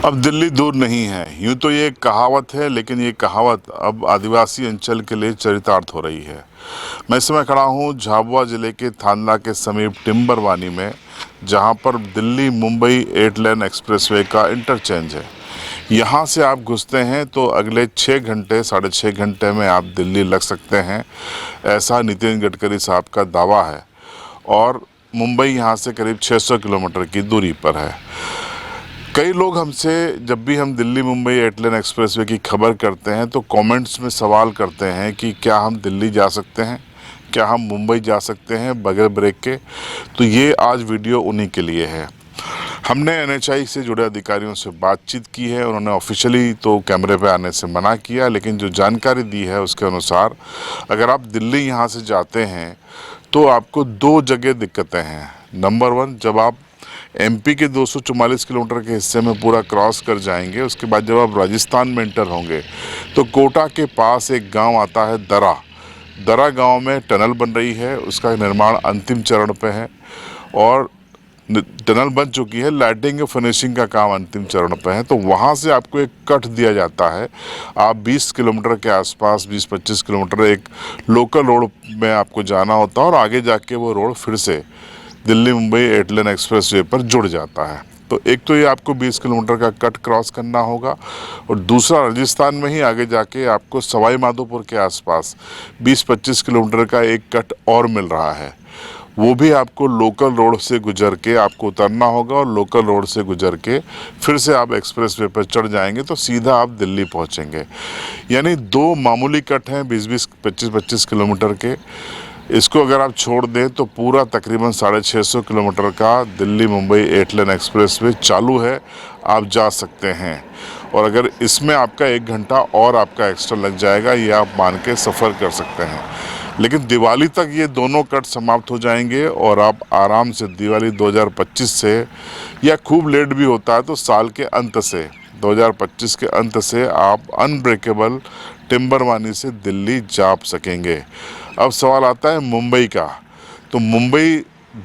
अब दिल्ली दूर नहीं है, यूं तो ये एक कहावत है, लेकिन ये कहावत अब आदिवासी अंचल के लिए चरितार्थ हो रही है। मैं इस समय खड़ा हूँ झाबुआ जिले के थांदला के समीप टिम्बरवानी में, जहाँ पर दिल्ली मुंबई 8 लेन एक्सप्रेसवे का इंटरचेंज है। यहाँ से आप घुसते हैं तो अगले 6 घंटे 6.5 घंटे में आप दिल्ली लग सकते हैं, ऐसा नितिन गडकरी साहब का दावा है। और मुंबई यहाँ से करीब 600 किलोमीटर की दूरी पर है। कई लोग हमसे जब भी हम दिल्ली मुंबई 8 लेन एक्सप्रेसवे की खबर करते हैं तो कमेंट्स में सवाल करते हैं कि क्या हम दिल्ली जा सकते हैं, क्या हम मुंबई जा सकते हैं बगैर ब्रेक के। तो ये आज वीडियो उन्हीं के लिए है। हमने NHAI से जुड़े अधिकारियों से बातचीत की है। उन्होंने ऑफिशियली तो कैमरे पे आने से मना किया, लेकिन जो जानकारी दी है उसके अनुसार अगर आप दिल्ली यहाँ से जाते हैं तो आपको 2 जगह दिक्कतें हैं। नंबर 1, जब आप MP के 244 किलोमीटर के हिस्से में पूरा क्रॉस कर जाएंगे, उसके बाद जब आप राजस्थान में एंटर होंगे तो कोटा के पास एक गांव आता है दरा गांव में टनल बन रही है। उसका निर्माण अंतिम चरण पे है और टनल बन चुकी है, लाइटिंग और फिनिशिंग का काम अंतिम चरण पे है। तो वहाँ से आपको एक कट दिया जाता है। आप 20 किलोमीटर के आसपास 20-25 किलोमीटर एक लोकल रोड में आपको जाना होता है और आगे जाके वो रोड फिर से दिल्ली मुंबई 8 लेन एक्सप्रेसवे पर जुड़ जाता है। तो एक तो ये आपको 20 किलोमीटर का कट क्रॉस करना होगा और दूसरा राजस्थान में ही आगे जाके आपको सवाई माधोपुर के आसपास 20-25 किलोमीटर का एक कट और मिल रहा है। वो भी आपको लोकल रोड से गुजर के आपको उतरना होगा और लोकल रोड से गुजर के फिर से आप एक्सप्रेसवे पर चढ़ जाएंगे तो सीधा आप दिल्ली पहुंचेंगे। यानी 2 मामूली कट हैं 20-20, 25-25 किलोमीटर के। इसको अगर आप छोड़ दें तो पूरा तकरीबन 650 किलोमीटर का दिल्ली मुंबई 8 लेन एक्सप्रेसवे चालू है, आप जा सकते हैं। और अगर इसमें आपका 1 घंटा और आपका एक्स्ट्रा लग जाएगा, ये आप मान के सफ़र कर सकते हैं। लेकिन दिवाली तक ये दोनों कट समाप्त हो जाएंगे और आप आराम से दिवाली 2025 से, या खूब लेट भी होता है तो साल के अंत से 2025 के अंत से आप अनब्रेकेबल टिम्बरवानी से दिल्ली जा सकेंगे। अब सवाल आता है मुंबई का। तो मुंबई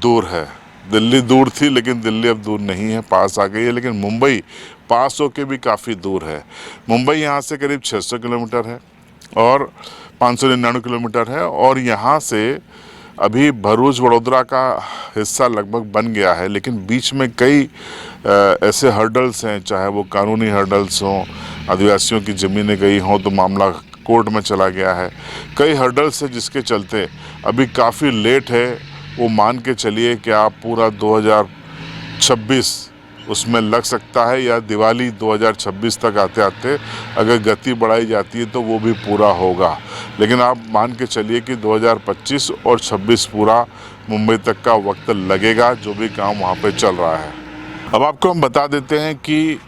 दूर है, दिल्ली दूर थी लेकिन दिल्ली अब दूर नहीं है, पास आ गई है। लेकिन मुंबई पास होके भी काफ़ी दूर है। मुंबई यहाँ से करीब 600 किलोमीटर है और 599 किलोमीटर है। और यहाँ से अभी भरूच वडोदरा का हिस्सा लगभग बन गया है, लेकिन बीच में कई ऐसे हर्डल्स हैं, चाहे वो कानूनी हर्डल्स हों, आदिवासियों की ज़मीनें गई हों तो मामला कोर्ट में चला गया है। कई हर्डल्स हैं जिसके चलते अभी काफ़ी लेट है। वो मान के चलिए कि आप पूरा 2026 उसमें लग सकता है, या दिवाली 2026 तक आते आते अगर गति बढ़ाई जाती है तो वो भी पूरा होगा। लेकिन आप मान के चलिए कि 2025 और 26 पूरा मुंबई तक का वक्त लगेगा, जो भी काम वहाँ पे चल रहा है। अब आपको हम बता देते हैं कि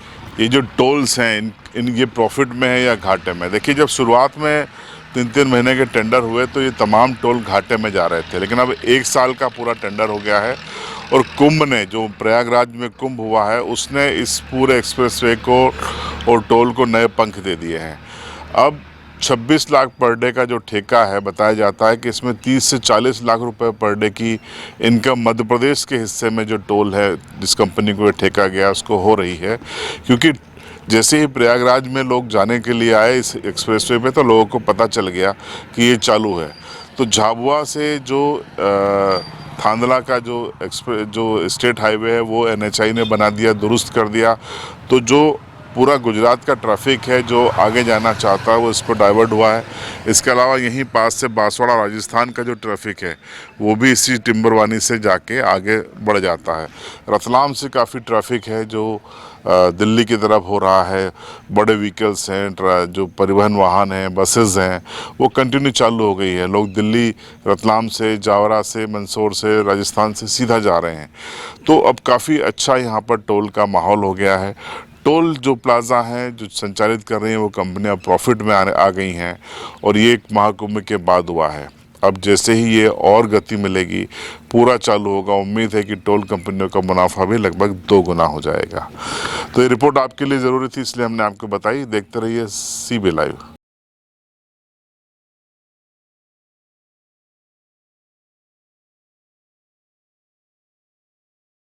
ये जो टोल्स हैं इन ये प्रॉफिट में है या घाटे में। देखिए, जब शुरुआत में 3-3 महीने के टेंडर हुए तो ये तमाम टोल घाटे में जा रहे थे, लेकिन अब 1 साल का पूरा टेंडर हो गया है। और कुंभ ने, जो प्रयागराज में कुंभ हुआ है, उसने इस पूरे एक्सप्रेसवे को और टोल को नए पंख दे दिए हैं। अब 26 लाख पर डे का जो ठेका है, बताया जाता है कि इसमें 30 से 40 लाख रुपए पर डे की इनकम मध्य प्रदेश के हिस्से में जो टोल है, जिस कंपनी को ये ठेका गया उसको हो रही है। क्योंकि जैसे ही प्रयागराज में लोग जाने के लिए आए इस एक्सप्रेसवे पे तो लोगों को पता चल गया कि ये चालू है। तो झाबुआ से जो थांदला का जो स्टेट हाईवे है वो NHAI ने बना दिया, दुरुस्त कर दिया। तो जो पूरा गुजरात का ट्रैफिक है जो आगे जाना चाहता है वो इस पर डाइवर्ट हुआ है। इसके अलावा यहीं पास से बांसवाड़ा राजस्थान का जो ट्रैफिक है वो भी इसी टिम्बरवानी से जाके आगे बढ़ जाता है। रतलाम से काफ़ी ट्रैफिक है जो दिल्ली की तरफ हो रहा है। बड़े व्हीकल्स हैं, जो परिवहन वाहन हैं, बसेस हैं, वो कंटिन्यू चालू हो गई है। लोग दिल्ली रतलाम से, जावरा से, मंदसौर से, राजस्थान से सीधा जा रहे हैं। तो अब काफ़ी अच्छा यहाँ पर टोल का माहौल हो गया है। टोल जो प्लाजा हैं जो संचालित कर रही हैं वो कंपनियां प्रॉफिट में आ गई हैं और ये एक महाकुंभ के बाद हुआ है। अब जैसे ही ये और गति मिलेगी, पूरा चालू होगा, उम्मीद है कि टोल कंपनियों का मुनाफा भी लगभग 2 गुना हो जाएगा। तो ये रिपोर्ट आपके लिए ज़रूरी थी, इसलिए हमने आपको बताई। देखते रहिए CB लाइव।